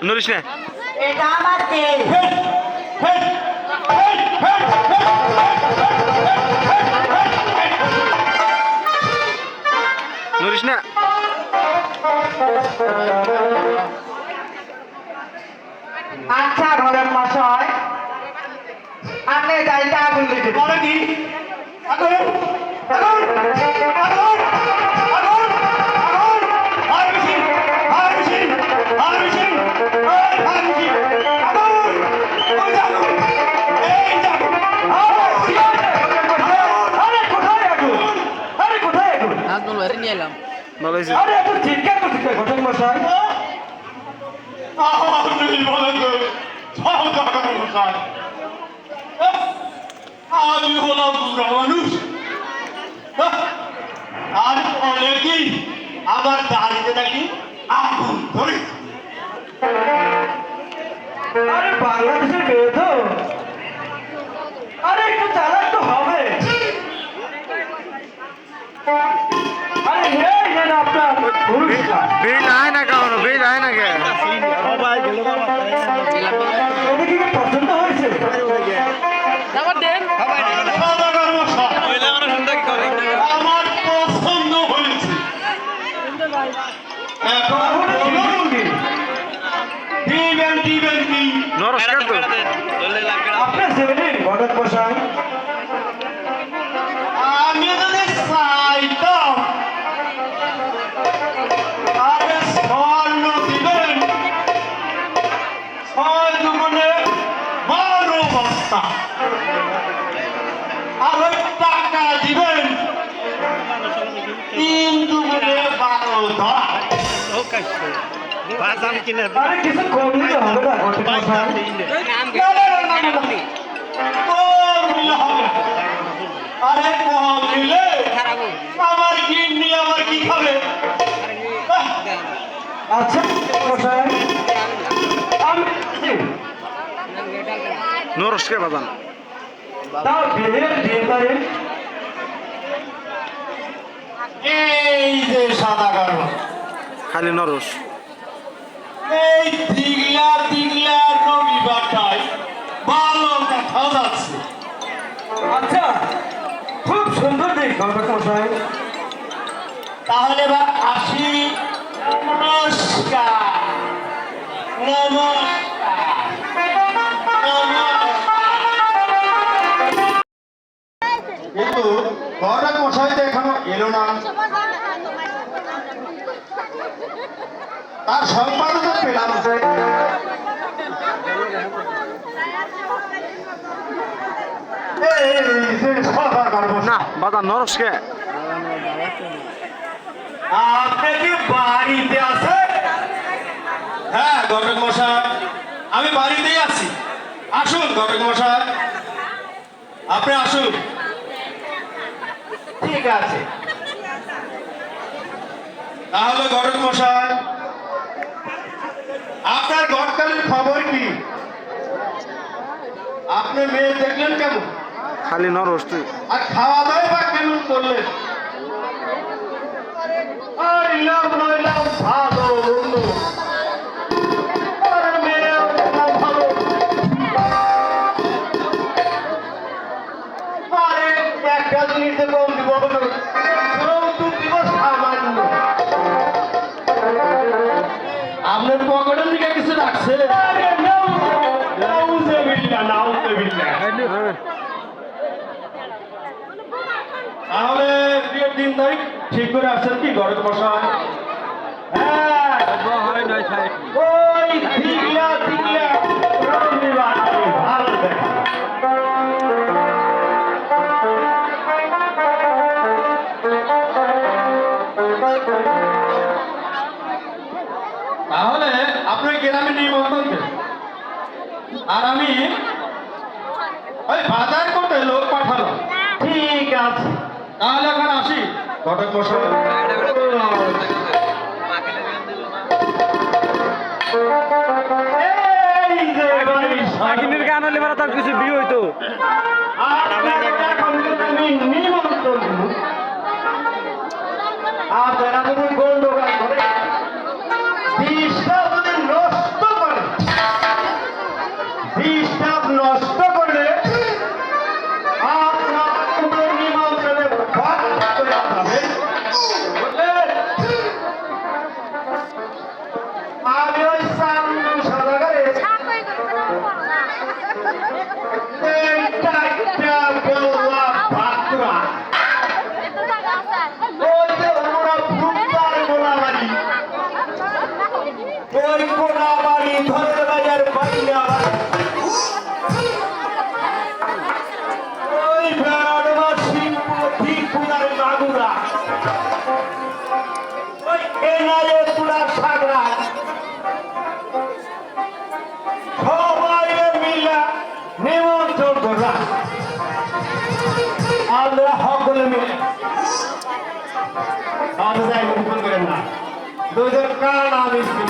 নড়িস না। এটা আমার তেল। নড়িস না। আচ্ছা ঘরের মশাই, আপনি গাড়িটা আগুন দিতে বলে কি? আগুন আগুন আগুন আগুন আগুন আর মেশিন আর মেশিন আর মেশিন আর মেশিন আগুন ওই আগুন এই আগুন আরে কোথায় আগুন? আরে কোথায় আগুন? আগুন বাইরে নিয়ে এলাম। ভালো হয়েছে। আরে এত চিৎকার করছিস ঘরের মশাই? আপনি বলেন তো, সব টাকা মশাই আমি হলাম বুড়া মানুষ আর বলে কি আমার দাড়িতে নাকি আগুন ধরে। আরে বাংলাদেশের মেয়ে তো, আরে একটু চালাক তো হবে। আরে হে না আপনার পুরস্কার বিল আয় না কারণ বিল আয় না কে ওদের কি পছন্দ হয়েছে? আমার দেন সদাগর মশাই, আমার পছন্দ হয়েছে। এখন বলুন দিবেন দিবেন কি? নরস্কার তো আপনার সেভেনের ঘটক মশাই আমি যদি চাইতাম আরে স্বর্ণ দিবেন 6 দুগুণে 12 বস্তা, আর ওই টাকা দিবেন 3 দুগুণে 12 ধরা। আরে কিছু কম দিতে হবে না ঘটক মশাই। কম নিলে হবে। আরে কম নিলে আমার কিডনি আমার কি খাবে? আচ্ছা মশাই আমি নরস্কার বাদান তাও বিলের দিয়ে পারেন। এই যে সদাগর, খালি নরস। এই দিগলা দিগলা রবিবারটায় ভালো দেখা যাচ্ছে। আচ্ছা খুব সুন্দর দিক ঘটক মশাই। তাহলে বা আসি। নমস্কার নমস্কার কিন্তু ঘটক মশাই তো এখনো এলো না, তার সংবাদ তো পেলাম এই যে সদাগর মশাই, না বাদান নরসকে আপনি কি বাড়িতে আছেন? হ্যাঁ ঘটক মশাই, আমি বাড়িতেই আছি। আসুন ঘটক মশাই, আপনি আসুন। ঠিক আছে, তাহলে ঘটক মশাই আপনার ঘটকালের খবর কি? আপনি মেয়ে দেখলেন কেমন? খালি নরস তুই। আর খাওয়া দাওয়া বা কেমন করলেন? আইলাম নইলাম ভালো বন্ধু, আর মেয়ে ভালো। আরে একটা জিনিস কম দিব না, যৌতুক দিব সামান্য। আপনার পকেটের দিকে কিছু রাখছে? আরে নাউজুবিল্লাহ নাউজুবিল্লাহ। তাহলে বিয়ের দিন তারিখ ঠিক করে আসছেন কি ঘটক মশাই? হ্যাঁ ওই দিগলা দিগলা রবিবার ভালো দেখা। তাহলে আপনার গ্রামে নিমন্ত্রণ দেন, আর আমি ওই বাজার করতে লোক পাঠালো। ঠিক আছে, তাহলে এখন আসি ঘটক মশাই। এই যে আকিনের গান হলে তার কিছু বিয়ে হইতো। আপনাকে এখন আমি নিমন্ত্রণ দেব। আপনারা যদি গন্ডগোল করে বিষটা যদি নষ্ট করে, বিষটা নষ্ট করলে আপনার নিমন্ত্রণে ভাগ করে যাবে। বুঝলেন? আমি ওই সামনে সদাগরে একটা বললা বাতুরা ওই যে ওরা ভুট্টার গোলাবাড়ি, ওই গোলাবাড়ি ধরে বাজার বাইনা ওই বেড়াডোবা শিবপতি পুরার মাগুরা, ওই এনারে পুরার সাগরা সবাই মিলা নিমন্ত্রণ করা। আমরা সকলে মিলে যাই নিমন্ত্রণ করেন না, দুজন কারণ আমি কিন্তু